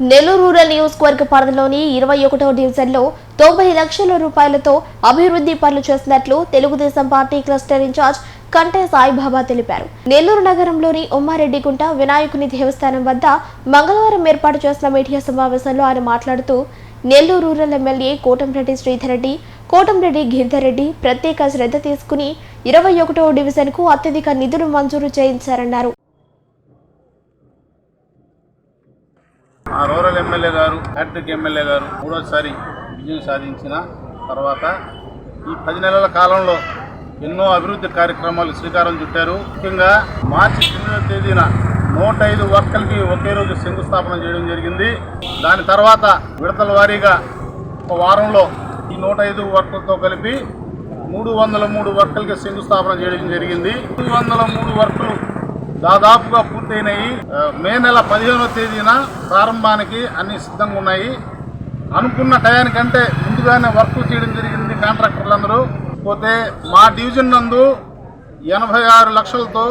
Nellore rural నియోజకవర్గ పరిధిలోని 21వ డివిజన్లో 90 లక్షల రూపాయలతో అభివృద్ధి పనులు చేస్తున్నట్లు తెలుగుదేశం పార్టీ క్లస్టర్ ఇన్ఛార్జ్ కంటే సాయిబాబా తెలిపారు. నెల్లూరు నగరంలోని ఉమ్మారెడ్డిగుంట వినాయకుని దేవస్థానం వద్ద మంగళవారం ఏర్పాటు చేసిన మీడియా సమావేశంలో ఆయన మాట్లాడుతూ నెల్లూరు రూరల్ ఎమ్మెల్యే కోటంరెడ్డి శ్రీధర్ రెడ్డి, కోటంరెడ్డి గిరిధర్ రెడ్డి ప్రత్యేక శ్రద్ధ తీసుకుని 21వ డివిజన్కు అత్యధిక నిధులు మంజూరు చేయించారన్నారు. రూరల్ ఎమ్మెల్యే గారు, హ్యాట్రిక్ ఎమ్మెల్యే గారు మూడోసారి విజయం సాధించిన తర్వాత ఈ 10 నెలల కాలంలో ఎన్నో అభివృద్ధి కార్యక్రమాలు శ్రీకారం చుట్టారు. ముఖ్యంగా మార్చి 8వ తేదీన 105 వర్కులకి ఒకే రోజు శంకుస్థాపన చేయడం జరిగింది. దాని తర్వాత విడతల వారీగా ఒక వారంలో ఈ 105 వర్కులతో కలిపి 303 వర్కులకి శంకుస్థాపన చేయడం జరిగింది. 303 వర్కులు దాదాపుగా పూర్తయినాయి. మే నెల 15వ తేదీన ప్రారంభానికి అన్ని సిద్ధంగా ఉన్నాయి. అనుకున్న టయానికంటే ముందుగానే వర్క్ చేయడం జరిగింది కాంట్రాక్టర్లందరూ. పోతే మా డివిజన్ నందు 86 లక్షలతో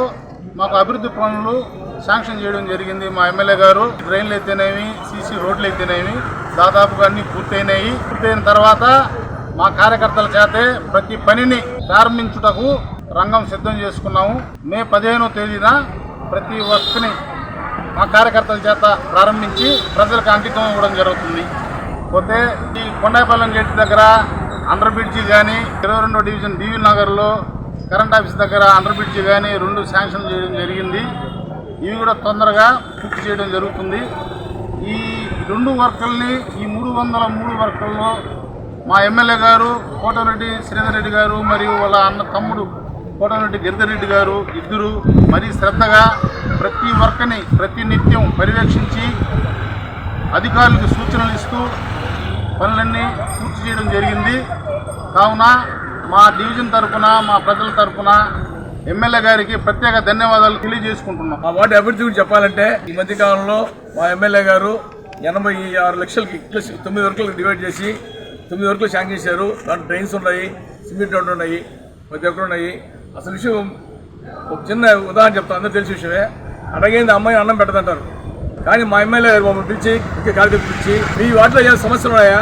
మాకు అభివృద్ధి పనులు శాంక్షన్ చేయడం జరిగింది. మా ఎమ్మెల్యే గారు డ్రైన్లు అయితేనేమి, సీసీ రోడ్లు అయితేనేమి దాదాపుగా అన్ని పూర్తయినాయి. పూర్తయిన తర్వాత మా కార్యకర్తల చేతే ప్రతి పనిని ప్రారంభించుటకు రంగం సిద్ధం చేసుకున్నాము. మే 15వ తేదీన ప్రతి వర్క్ని మా కార్యకర్తల చేత ప్రారంభించి ప్రజలకు అంకితం ఇవ్వడం జరుగుతుంది. పోతే ఈ కొండాయిపాలెం గేట్ దగ్గర అండర్ బ్రిడ్జి కానీ, 22వ డివిజన్ డివి నగర్లో కరెంట్ ఆఫీస్ దగ్గర అండర్ బ్రిడ్జి కానీ 2 శాంక్షన్ చేయడం జరిగింది. ఇవి కూడా తొందరగా పూర్తి చేయడం జరుగుతుంది. ఈ 2 వర్కుల్ని, ఈ 303 వర్కుల్లో మా ఎమ్మెల్యే గారు కోటంరెడ్డి శ్రీధర్ రెడ్డి గారు మరియు వాళ్ళ అన్న తమ్ముడు కోటంరెడ్డి గిరిధర్ రెడ్డి గారు ఇద్దరు మరీ శ్రద్ధగా ప్రతి వర్క్ని ప్రతి నిత్యం పర్యవేక్షించి అధికారులకు సూచనలు ఇస్తూ పనులన్నీ పూర్తి చేయడం జరిగింది. కావున మా డివిజన్ తరఫున, మా ప్రజల తరఫున ఎమ్మెల్యే గారికి ప్రత్యేక ధన్యవాదాలు తెలియజేసుకుంటున్నాం. మా వార్డు అభివృద్ధి గురించి చెప్పాలంటే ఈ మధ్యకాలంలో మా ఎమ్మెల్యే గారు 86 లక్షలకి 9 వర్కులకు డివైడ్ చేసి 9 వర్కులు శాంక్షన్ చేశారు. దాంట్లో డ్రైన్స్ ఉన్నాయి, సిమెంట్ రోడ్లు ఉన్నాయి, ప్రతి ఒక్కరు ఉన్నాయి. అసలు విషయం ఒక చిన్న ఉదాహరణ చెప్తాను, అందరూ తెలిసిన విషయమే. అడిగేది అమ్మాయి అన్నం పెట్టదంటారు. కానీ మా ఎమ్మెల్యే గారు మమ్మల్ని పిలిచి, ముఖ్య కార్యకర్తలు పిలిచి, మీ వాటిలో ఏమైనా సమస్యలు ఉన్నాయా,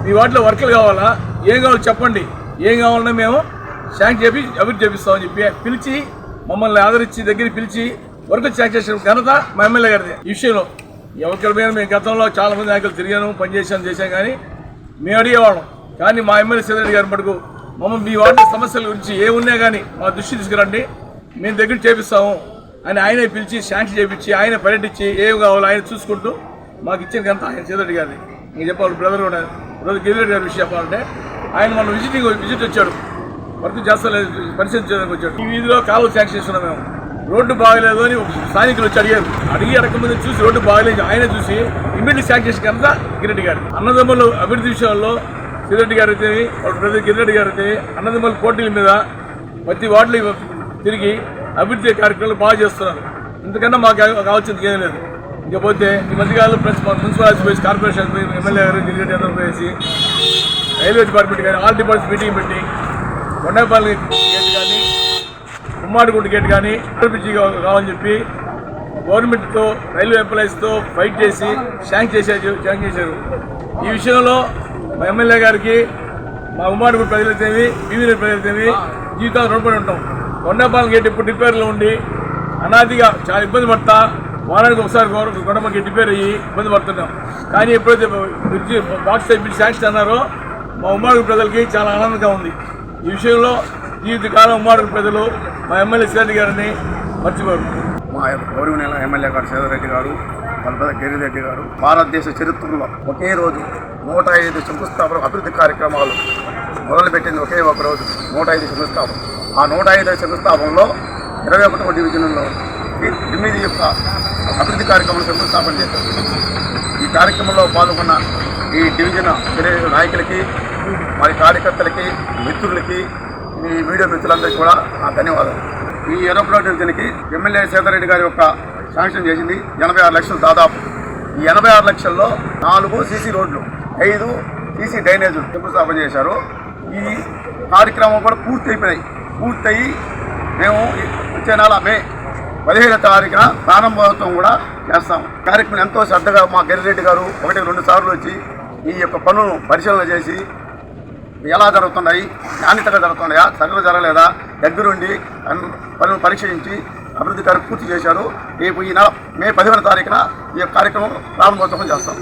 మీ వాటిలో వర్కులు కావాలా, ఏం కావాలో చెప్పండి, ఏం కావాలన్నా మేము శాంక్షన్ చేసి అభివృద్ధి చేపిస్తామని చెప్పి పిలిచి మమ్మల్ని ఆదరించి దగ్గరికి పిలిచి వర్కులు శాంక్షన్ చేసిన ఘనత మా ఎమ్మెల్యే గారిది. ఈ విషయంలో ఎవరి మీద మేము గతంలో చాలామంది నాయకులు తిరిగాను, చేశాం కానీ మేము అడిగేవాళ్ళం. కానీ మా ఎమ్మెల్యే శ్రీధర్ రెడ్డి గారి మటుకు మమ్మల్ని మీ వాటి సమస్యల గురించి ఏమున్నా కానీ మా దృష్టి తీసుకురండి, మేము దగ్గర చేపిస్తాము అని ఆయనే పిలిచి శాంక్షన్ చేయించి ఆయన పర్యటించి ఏం కావాలో ఆయన చూసుకుంటూ మాకు ఇచ్చిన ఘనత ఆయన శ్రీధర్ రెడ్డి గారిని. నేను చెప్పాలి బ్రదర్ గిరిధర్ రెడ్డి గారి విషయం చెప్పాలంటే ఆయన మన విజిట్ వచ్చాడు, వర్క్ చేస్తలేదు, పరిశీలించడానికి వచ్చాడు. ఈ వీధిలో కాలువ శాంక్షన్ చేస్తున్నాం మేము, రోడ్డు బాగలేదు అని స్థానికులు వచ్చి అడిగి అడగముందు చూసి రోడ్డు బాగలేదు ఆయన చూసి ఇమ్మీడియట్ శాంక్షన్ చేసిన ఘనత గిరిరెడ్డి గారు. అన్నదమ్ములు అభివృద్ధి విషయాల్లో శ్రీరెడ్డి గారు అయితే, వాళ్ళ బ్రదర్ గిరిరెడ్డి గారు అయితే అన్నదమ్ముల పోటీల మీద ప్రతి వార్డులు తిరిగి అభివృద్ధి కార్యక్రమాలు బాగా చేస్తున్నారు. ఇంతకన్నా మాకు కావాల్సింది ఏం లేదు. ఇకపోతే ఈ మధ్యకాలంలో మున్సిపాలిటీ పోయి, కార్పొరేషన్ పోయి, ఎమ్మెల్యే గారు గిరిరెడ్డి అందరూ పోయేసి రైల్వే డిపార్ట్మెంట్ కానీ ఆల్ డిపార్ట్మెంట్స్ మీటింగ్ పెట్టి కొండాయిపాలెం గేట్ కానీ, ఉమ్మాడిగుంట గేట్ కానీ బ్రిడ్జి కావాలని చెప్పి గవర్నమెంట్తో, రైల్వే ఎంప్లాయీస్తో ఫైట్ చేసి శాంక్షన్ చేశారు. ఈ విషయంలో మా ఎమ్మెల్యే గారికి, మా ఉమ్మాడిగుంట ప్రజలైతేవి, బీవీ ప్రజలైతేవి జీవితాలు రుణపడి ఉంటాం. కొండాయిపాలెం గేట్ ఇప్పుడు రిపేర్లో ఉండి అనాదిగా చాలా ఇబ్బంది పడతా, వారానికి ఒకసారి కొండపాలెం గేట్ రిపేర్ అయ్యి ఇబ్బంది పడుతున్నాం. కానీ ఎప్పుడైతే bridge box side bridge sanction అన్నారో మా ఉమ్మాడిగుంట ప్రజలకి చాలా ఆనందంగా ఉంది. ఈ విషయంలో జీవితకాలం ఉమ్మాడిగుంట ప్రజలు మా ఎమ్మెల్యే శ్రీరెడ్డి గారిని మర్చిపోరు. మా గౌరవనీయ ఎమ్మెల్యే గారు శ్రీధర్ రెడ్డి గారు, వాళ్ళ గిరిధర్ రెడ్డి గారు భారతదేశ చరిత్రలో ఒకే రోజు 105 శంకుస్థాపన అభివృద్ధి కార్యక్రమాలు మొదలుపెట్టింది. ఒకే ఒక రోజు 105 శంకుస్థాపన. ఆ 105 శంకుస్థాపనలో 21వ డివిజన్లో 9 యొక్క అభివృద్ధి కార్యక్రమాలు శంకుస్థాపన చేశారు. ఈ కార్యక్రమంలో పాల్గొన్న ఈ డివిజన్ నాయకులకి, మరి కార్యకర్తలకి, మిత్రులకి, ఈ మీడియా మిత్రులందరికీ కూడా నా ధన్యవాదాలు. ఈ 21వ డివిజన్కి ఎమ్మెల్యే శ్రీధర్ రెడ్డి గారి యొక్క శాంక్షన్ చేసింది 86 లక్షలు దాదాపు. ఈ 86 లక్షల్లో 4 సీసీ రోడ్లు, 5 సీసీ డ్రైనేజీలు శంకుస్థాపన చేశారు. ఈ కార్యక్రమం కూడా పూర్తయిపోయినాయి. పూర్తయి మేము వచ్చే నెల మే 15వ తారీఖున ప్రారంభోత్సవం కూడా చేస్తాం. కార్యక్రమం ఎంతో శ్రద్ధగా మా గిరిరెడ్డి గారు 1-2 సార్లు వచ్చి ఈ యొక్క పనులను పరిశీలన చేసి ఎలా జరుగుతున్నాయి, నాణ్యతగా జరుగుతున్నాయా, సరిగ్గా జరగలేదా దగ్గరుండి పనులను పరీక్షించి అభివృద్ధి కార్యక్రమం పూర్తి చేశారు. రేపు ఈ నెల మే 15వ తారీఖున ఈ కార్యక్రమం ప్రారంభోత్సవం చేస్తాం.